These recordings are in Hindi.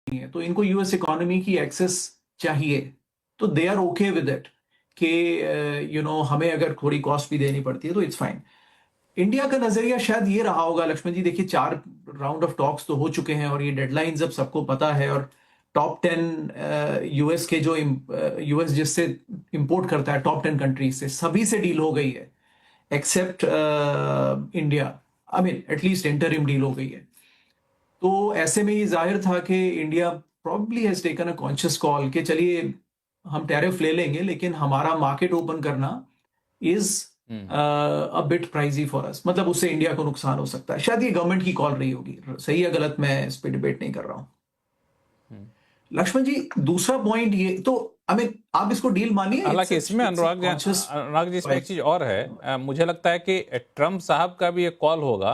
है, तो इनको यूएस इकोनॉमी की एक्सेस चाहिए, तो they are okay with it कि हमें अगर थोड़ी कॉस्ट भी देनी पड़ती है तो इट्स फाइन। इंडिया का नजरिया शायद ये रहा होगा लक्ष्मण जी, देखिए 4 राउंड ऑफ टॉक्स तो हो चुके हैं और ये डेडलाइंस अब सबको पता है, और टॉप 10 यूएस के जो यूएस जिससे इंपोर्ट करता है टॉप 10 कंट्रीज से, सभी से डील हो गई है except India. I mean at least interim deal हो गई है। तो ऐसे में ये जाहिर था कि India probably has taken a conscious call कि चलिए हम टैरिफ ले लेंगे, लेकिन हमारा मार्केट ओपन करना is a bit pricey for us, मतलब उससे इंडिया को नुकसान हो सकता है। शायद ये गवर्नमेंट की कॉल रही होगी, सही है गलत मैं इस पे डिबेट नहीं कर रहा हूं। लक्ष्मण जी दूसरा पॉइंट ये तो हमें, आप इसको डील मानिए। हालांकि इसमें अनुराग जी, इसमें एक चीज और है, मुझे लगता है कि ट्रम्प साहब का भी एक कॉल होगा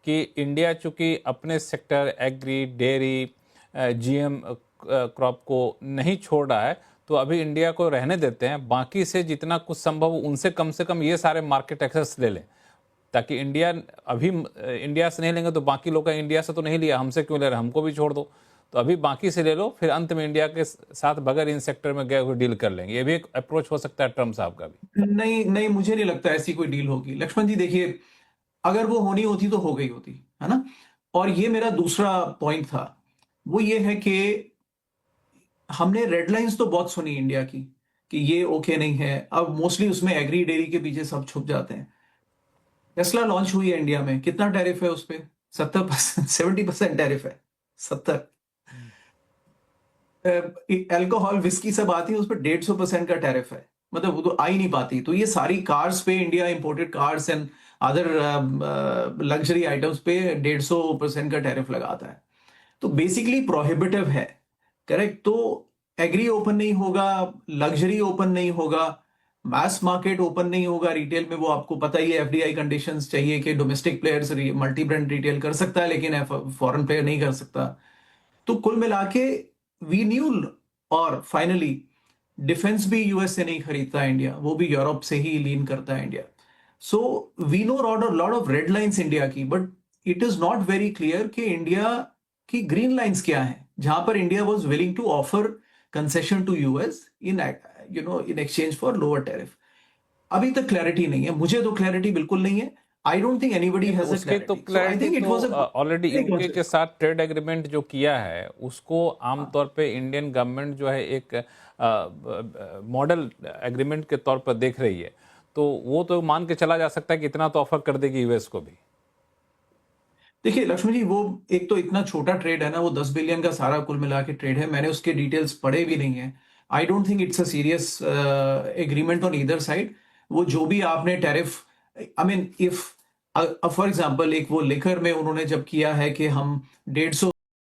कि इंडिया चूंकि अपने sector agri, dairy, GM crop को नहीं छोड़ रहा है, तो अभी इंडिया को रहने देते हैं, बाकी से जितना कुछ संभव उनसे कम से कम ये सारे मार्केट एक्सेस ले लें, ताकि इंडिया अभी इंडिया से नहीं लेंगे तो बाकी लोग का इंडिया से तो नहीं लिया, हमसे क्यों ले रहे, हमको भी छोड़ दो, तो अभी बाकी से ले लो, फिर अंत में इंडिया के साथ बगैर इन सेक्टर में गए हुए डील कर लेंगे। ये भी एक अप्रोच हो सकता है ट्रम्प साहब का भी। नहीं नहीं, मुझे नहीं लगता ऐसी कोई डील होगी लक्ष्मण जी। देखिए अगर वो होनी होती तो हो गई होती, है ना। और ये मेरा दूसरा पॉइंट था, वो ये है कि हमने रेड लाइंस तो बहुत सुनी इंडिया की कि ये ओके नहीं है। अब मोस्टली उसमें एग्री डेयरी के पीछे सब छुप जाते हैं। टेस्ला लॉन्च हुई है इंडिया में, कितना टैरिफ है उस पर? 70%, 70% टैरिफ है। 70। अल्कोहल विस्की सब आती है, उस पर 150% का टैरिफ है, मतलब वो तो आ ही नहीं पाती। तो ये सारी कार्स पे, India imported cars and other luxury items पे 150% का टैरिफ लगाता है। तो बेसिकली प्रोहिबिटिव है, करेक्ट। तो एग्री ओपन नहीं होगा, लग्जरी ओपन नहीं होगा, मास मार्केट ओपन नहीं होगा। रिटेल में वो आपको पता ही है, एफडीआई कंडीशंस चाहिए कि domestic players multi brand retail कर सकता है, लेकिन फॉरेन प्लेयर नहीं कर सकता। तो कुल मिला के वी न्यू, और फाइनली डिफेंस भी यूएस से नहीं खरीदता है इंडिया, वो भी यूरोप से ही लीन करता है India. So we know lot of red lines India की, but it is not very clear कि इंडिया की ग्रीन लाइंस क्या है, जहां पर India was willing to offer concession to US in in exchange for lower tariff. अभी तक क्लैरिटी नहीं है, मुझे तो क्लैरिटी बिल्कुल नहीं है। I don't think anybody has a उसके तो क्लैरिटी तो ऑलरेडी यूके के साथ ट्रेड एग्रीमेंट जो किया है उसको आमतौर पे इंडियन गवर्नमेंट जो है एक मॉडल एग्रीमेंट के तौर पर देख रही है, तो वो तो मान के चला जा सकता है कि इतना तो ऑफर कर देगी यूएस को भी। देखिए लक्ष्मण जी, वो एक तो इतना छोटा ट्रेड है ना, वो 10 बिलियन का सारा कुल मिला के ट्रेड है। मैंने उसके डिटेल्स पढ़े भी नहीं है। I don't think it's a serious agreement on either side. वो जो भी आपने tariff, I mean if for example एक वो लेकर में उन्होंने जब किया है कि हम 150